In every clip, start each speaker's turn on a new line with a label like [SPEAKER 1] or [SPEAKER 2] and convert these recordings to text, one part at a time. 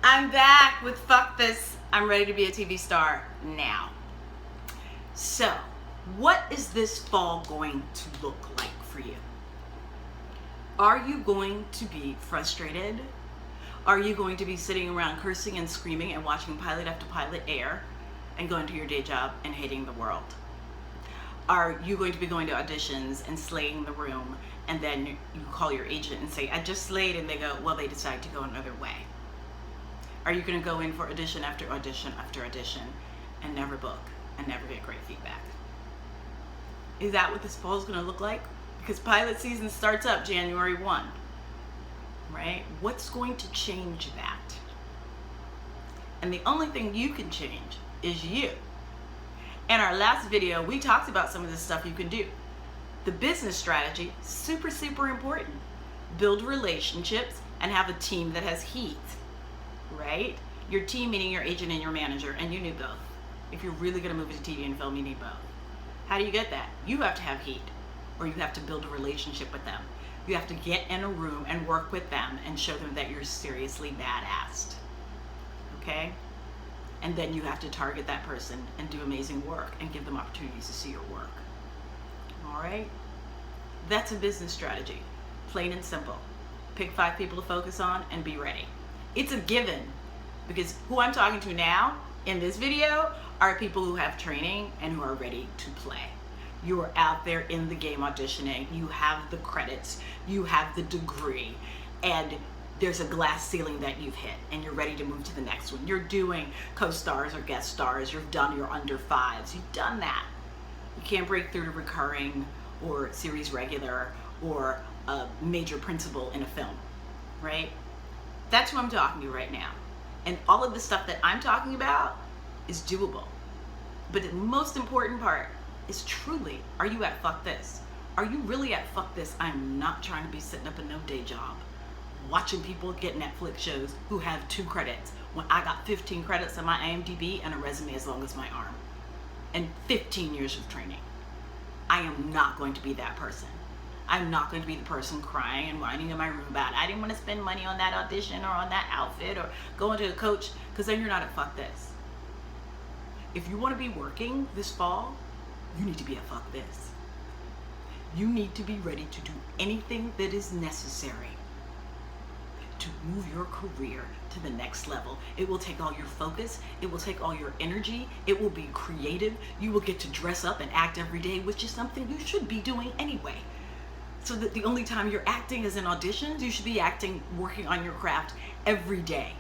[SPEAKER 1] I'm back with Fuck This. I'm ready to be a TV star now. So, what is this fall going to look like for you? Are you going to be frustrated? Are you going to be sitting around cursing and screaming and watching pilot after pilot air and going to your day job and hating the world? Are you going to be going to auditions and slaying the room, and then you call your agent and say, I just slayed, and they go, well, they decide to go another way? Are you going to go in for audition after audition after audition and never book and never get great feedback? Is that what this fall is going to look like? Because pilot season starts up January 1, right? What's going to change that? And the only thing you can change is you. In our last video, we talked about some of the stuff you can do. The business strategy, super, super important. Build relationships and have a team that has heat, right? Your team meaning your agent and your manager, and you need both. If you're really gonna move into TV and film, you need both. How do you get that? You have to have heat, or you have to build a relationship with them. You have to get in a room and work with them and show them that you're seriously badass, okay? And then you have to target that person and do amazing work and give them opportunities to see your work. All right? That's a business strategy, plain and simple. Pick 5 people to focus on and be ready. It's a given, because who I'm talking to now in this video are people who have training and who are ready to play. You are out there in the game auditioning, you have the credits, you have the degree, and there's a glass ceiling that you've hit and you're ready to move to the next one. You're doing co-stars or guest stars, you've done your under 5s, you've done that. You can't break through to recurring or series regular or a major principal in a film, right? That's who I'm talking to right now. And all of the stuff that I'm talking about is doable. But the most important part is truly, are you at Fuck This? Are you really at Fuck This? I'm not trying to be sitting up in no day job, watching people get Netflix shows who have 2 credits when I got 15 credits on my IMDb and a resume as long as my arm and 15 years of training. I am not going to be that person. I'm not going to be the person crying and whining in my room about I didn't want to spend money on that audition or on that outfit or going to a coach, because then you're not at Fuck This. If you want to be working this fall, you need to be at Fuck This. You need to be ready to do anything that is necessary to move your career to the next level. It will take all your focus, it will take all your energy, it will be creative, you will get to dress up and act every day, which is something you should be doing anyway. So that the only time you're acting is in auditions, you should be acting, working on your craft every day,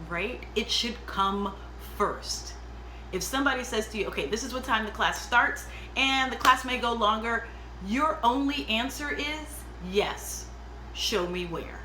[SPEAKER 1] right? It should come first. If somebody says to you, okay, this is what time the class starts, and the class may go longer, your only answer is yes, show me where.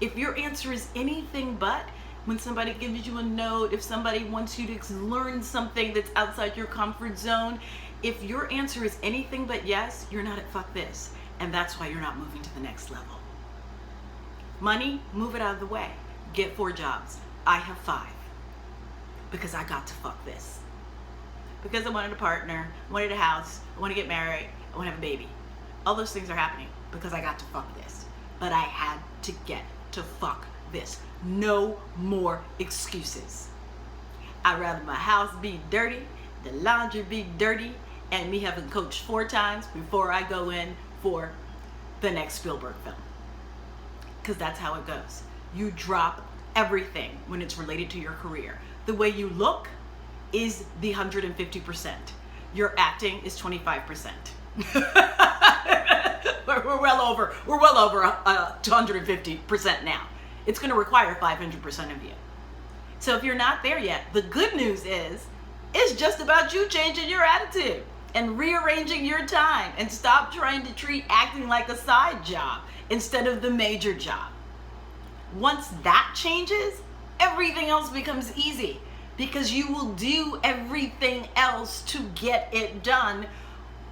[SPEAKER 1] If your answer is anything but, when somebody gives you a note, if somebody wants you to learn something that's outside your comfort zone, if your answer is anything but yes, you're not at Fuck This. And that's why you're not moving to the next level. Money, move it out of the way. Get 4 jobs. I have 5. Because I got to Fuck This. Because I wanted a partner, I wanted a house, I want to get married, I want to have a baby. All those things are happening because I got to Fuck This. But I had to get to Fuck This. No more excuses. I'd rather my house be dirty, the laundry be dirty, and me having coached 4 times before I go in for the next Spielberg film. Because that's how it goes. You drop everything when it's related to your career. The way you look is the 150%. Your acting is 25%. We're well over 250% now. It's going to require 500% of you. So if you're not there yet, the good news is it's just about you changing your attitude and rearranging your time, and stop trying to treat acting like a side job instead of the major job. Once that changes, everything else becomes easy, because you will do everything else to get it done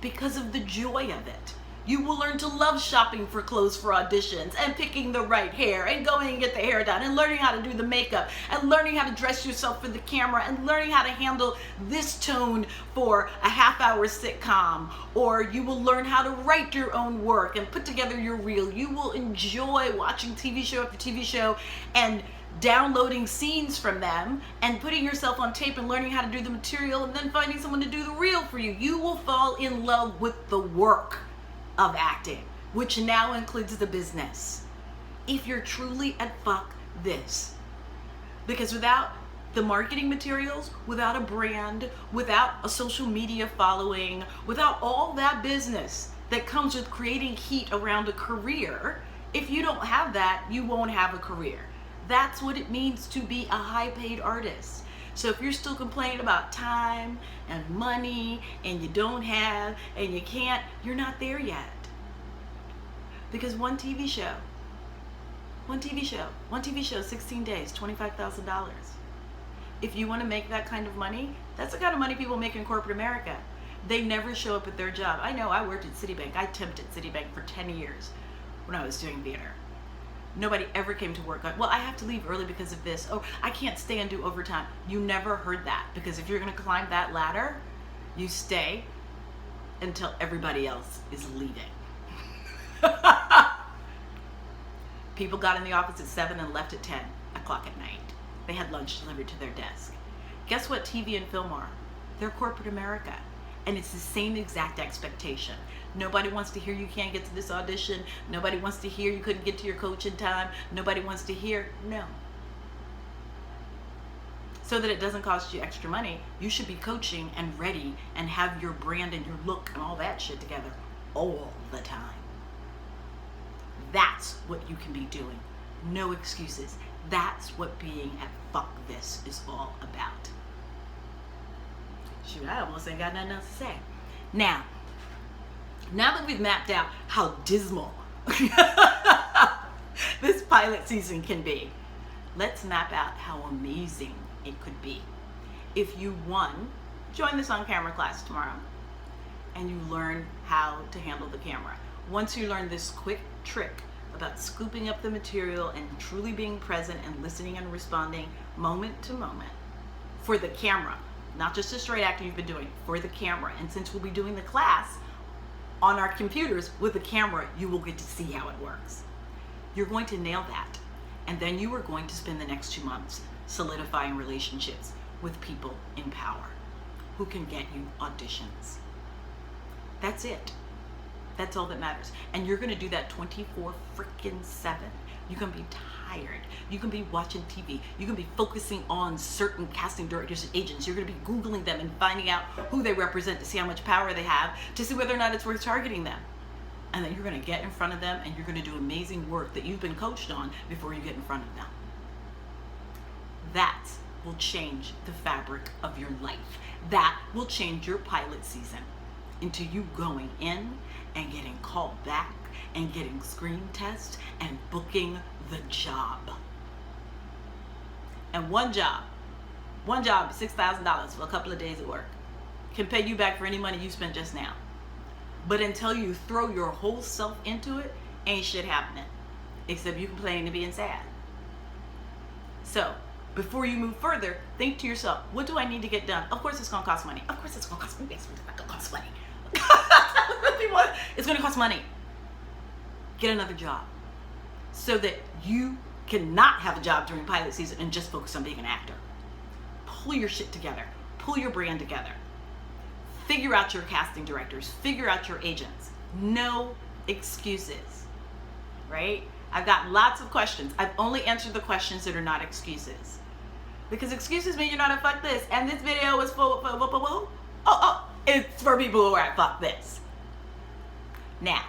[SPEAKER 1] because of the joy of it. You will learn to love shopping for clothes for auditions and picking the right hair and going and get the hair done and learning how to do the makeup and learning how to dress yourself for the camera and learning how to handle this tone for a half-hour sitcom. Or you will learn how to write your own work and put together your reel. You will enjoy watching TV show after TV show and downloading scenes from them and putting yourself on tape and learning how to do the material and then finding someone to do the reel for you. You will fall in love with the work of acting, which now includes the business, if you're truly at fuck this. Because without the marketing materials, without a brand, without a social media following, without all that business that comes with creating heat around a career, if you don't have that, you won't have a career. That's what it means to be a high-paid artist. So if you're still complaining about time and money and you don't have and you can't, you're not there yet. Because one TV show, 16 days, $25,000. If you want to make that kind of money, that's the kind of money people make in corporate America. They never show up at their job. I know, I worked at Citibank. I temped at Citibank for 10 years when I was doing theater. Nobody ever came to work. Well, I have to leave early because of this. Oh, I can't stay and do overtime. You never heard that, because if you're going to climb that ladder, you stay until everybody else is leaving. People got in the office at 7 and left at 10 o'clock at night. They had lunch delivered to their desk. Guess what TV and film are? They're corporate America. And it's the same exact expectation. Nobody wants to hear you can't get to this audition. Nobody wants to hear you couldn't get to your coach in time. Nobody wants to hear, no. So that it doesn't cost you extra money, you should be coaching and ready and have your brand and your look and all that shit together all the time. That's what you can be doing. No excuses. That's what being at fuck this is all about. Shoot, I almost ain't got nothing else to say. Now that we've mapped out how dismal this pilot season can be, let's map out how amazing it could be. If you, one, join this on-camera class tomorrow and you learn how to handle the camera. Once you learn this quick trick about scooping up the material and truly being present and listening and responding moment to moment for the camera, not just the straight acting you've been doing, for the camera. And since we'll be doing the class on our computers with the camera, you will get to see how it works. You're going to nail that. And then you are going to spend the next 2 months solidifying relationships with people in power who can get you auditions. That's it. That's all that matters. And you're going to do that 24/7. You can be tired. You can be watching TV. You can be focusing on certain casting directors and agents. You're going to be Googling them and finding out who they represent to see how much power they have, to see whether or not it's worth targeting them. And then you're going to get in front of them and you're going to do amazing work that you've been coached on before you get in front of them. That will change the fabric of your life. That will change your pilot season into you going in and getting called back and getting screen tests and booking the job. And one job, $6,000 for a couple of days at work, can pay you back for any money you spent just now. But until you throw your whole self into it, ain't shit happening. Except you complaining and being sad. So, before you move further, think to yourself, what do I need to get done? Of course it's going to cost money. Of course it's going to cost money. It's going to cost money. It's going to cost money. Get another job so that you cannot have a job during pilot season and just focus on being an actor. Pull your shit together. Pull your brand together. Figure out your casting directors. Figure out your agents. No excuses, right? I've gotten lots of questions. I've only answered the questions that are not excuses. Because excuses mean you're not at fuck this. And this video is it's for people who are at fuck this. Now,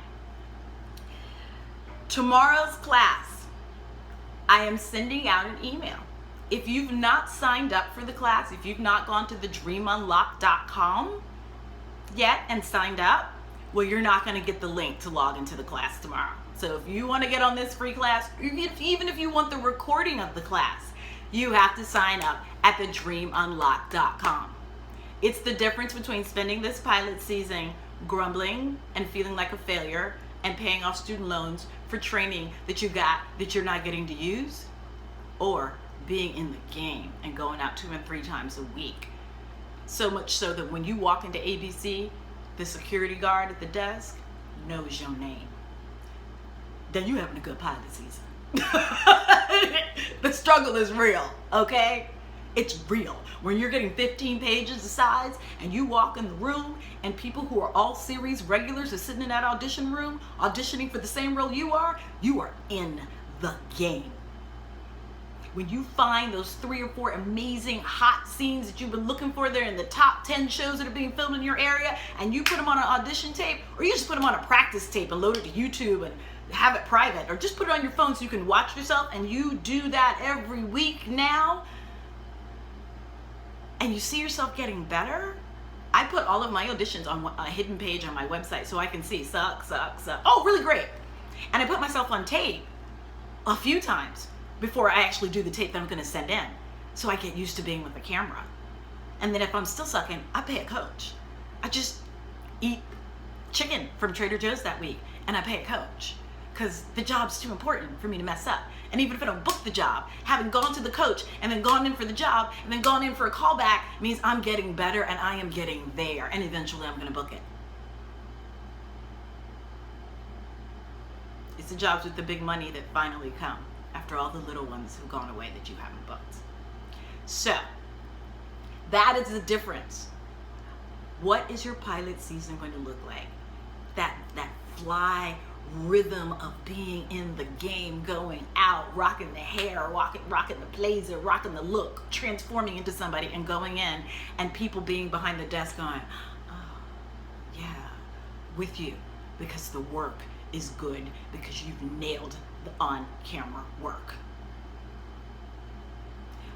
[SPEAKER 1] tomorrow's class, I am sending out an email. If you've not signed up for the class, if you've not gone to thedreamunlock.com yet and signed up, well, you're not going to get the link to log into the class tomorrow. So if you want to get on this free class, even if you want the recording of the class, you have to sign up at thedreamunlock.com. It's the difference between spending this pilot season grumbling and feeling like a failure and paying off student loans for training that you got that you're not getting to use, or being in the game and going out 2 and 3 times a week. So much so that when you walk into ABC, the security guard at the desk knows your name. Then you having a good pilot season. The struggle is real, okay? It's real. When you're getting 15 pages of sides and you walk in the room and people who are all series regulars are sitting in that audition room auditioning for the same role you are in the game. When you find those 3 or 4 amazing hot scenes that you've been looking for, they're in the top 10 shows that are being filmed in your area, and you put them on an audition tape, or you just put them on a practice tape and load it to YouTube and have it private, or just put it on your phone so you can watch yourself, and you do that every week now, and you see yourself getting better. I put all of my auditions on a hidden page on my website so I can see suck. Oh, really great. And I put myself on tape a few times before I actually do the tape that I'm going to send in, so I get used to being with the camera. And then if I'm still sucking, I pay a coach. I just eat chicken from Trader Joe's that week, and I pay a coach, because the job's too important for me to mess up. And even if I don't book the job, having gone to the coach and then gone in for the job and then gone in for a callback means I'm getting better and I am getting there, and eventually I'm going to book it. It's the jobs with the big money that finally come after all the little ones have gone away that you haven't booked. So that is the difference. What is your pilot season going to look like? That fly rhythm of being in the game, going out, rocking the hair, rocking the blazer, rocking the look, transforming into somebody and going in, and people being behind the desk going, oh, yeah, with you, because the work is good, because you've nailed the on-camera work.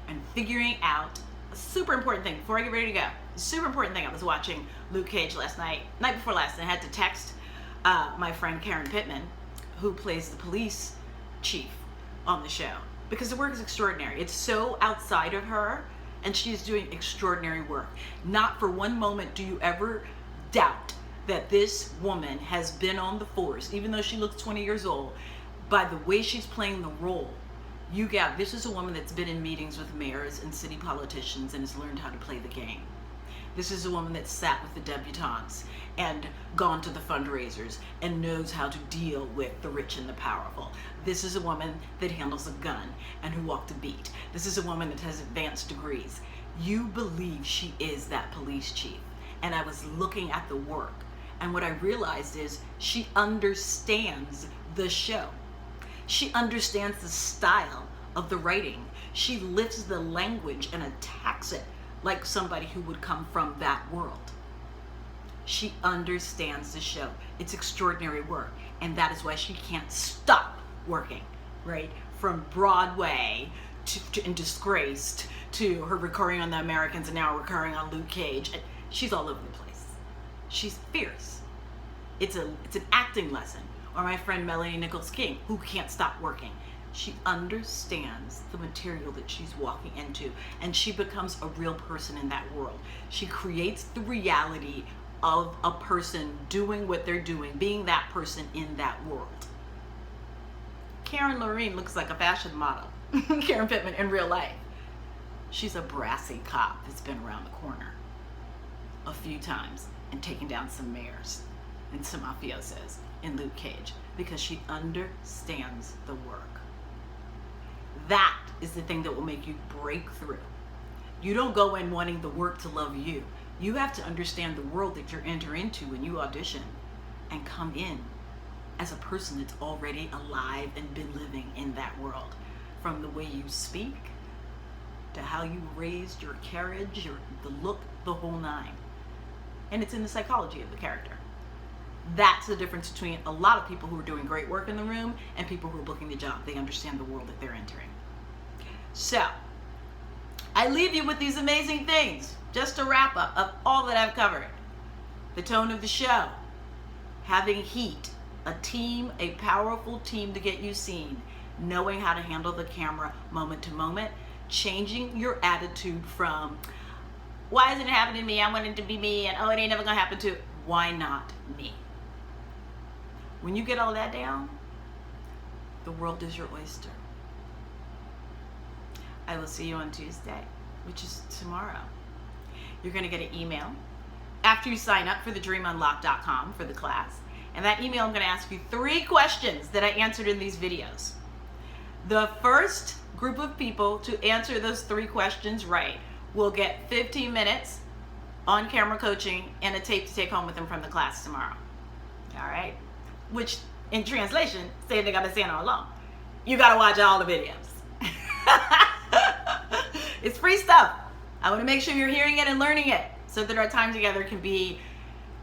[SPEAKER 1] And figuring out a super important thing before I get ready to go. A super important thing. I was watching Luke Cage night before last, and I had to text my friend Karen Pittman, who plays the police chief on the show, because the work is extraordinary. It's so outside of her, and she's doing extraordinary work. Not for one moment do you ever doubt that this woman has been on the force, even though she looks 20 years old. By the way she's playing the role, this is a woman that's been in meetings with mayors and city politicians and has learned how to play the game. This is a woman that sat with the debutantes and gone to the fundraisers and knows how to deal with the rich and the powerful. This is a woman that handles a gun and who walked a beat. This is a woman that has advanced degrees. You believe she is that police chief. And I was looking at the work, and what I realized is she understands the show. She understands the style of the writing. She lifts the language and attacks it like somebody who would come from that world. She understands the show. It's extraordinary work, and that is why she can't stop working, right? From Broadway to Disgraced to her recurring on The Americans and now recurring on Luke Cage. She's all over the place. She's fierce. It's an acting lesson. Or my friend Melanie Nichols King, who can't stop working. She understands the material that she's walking into, and she becomes a real person in that world. She creates the reality of a person doing what they're doing, being that person in that world. Karen Lorene looks like a fashion model. Karen Pittman in real life. She's a brassy cop that's been around the corner a few times and taken down some mayors and some mafiosos in Luke Cage, because she understands the work. That is the thing that will make you break through. You don't go in wanting the work to love you. You have to understand the world that you're entering into when you audition, and come in as a person that's already alive and been living in that world. From the way you speak, to how you raised your carriage, the look, the whole nine. And it's in the psychology of the character. That's the difference between a lot of people who are doing great work in the room and people who are booking the job. They understand the world that they're entering. So, I leave you with these amazing things, just a wrap up of all that I've covered. The tone of the show, having heat, a team, a powerful team to get you seen, knowing how to handle the camera moment to moment, changing your attitude from, why isn't it happening to me? I want it to be me, and oh, it ain't never gonna happen to. why not me? When you get all that down, the world is your oyster. I will see you on Tuesday, which is tomorrow. You're going to get an email after you sign up for the dreamunlock.com for the class. And that email, I'm going to ask you 3 questions that I answered in these videos. The first group of people to answer those 3 questions right will get 15 minutes on camera coaching and a tape to take home with them from the class tomorrow. All right? Which, in translation, say they got to saying all along. You got to watch all the videos. It's free stuff. I want to make sure you're hearing it and learning it so that our time together can be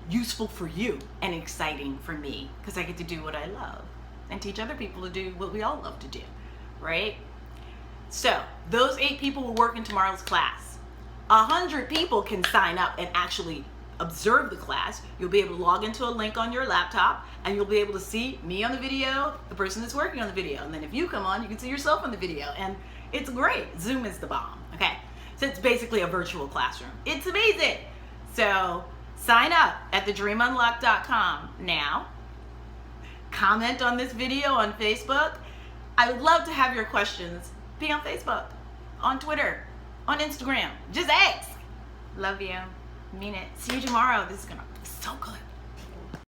[SPEAKER 1] useful for you and exciting for me, because I get to do what I love and teach other people to do what we all love to do, right? So those 8 people will work in tomorrow's class. 100 people can sign up and actually observe the class. You'll be able to log into a link on your laptop and you'll be able to see me on the video, the person that's working on the video, and then if you come on, you can see yourself on the video, and it's great. Zoom is the bomb, okay? So it's basically a virtual classroom. It's amazing. So sign up at thedreamunlock.com now. Comment on this video on Facebook. I would love to have your questions be on Facebook, on Twitter, on Instagram. Just ask. Love you. Mean it. See you tomorrow. This is gonna be so good.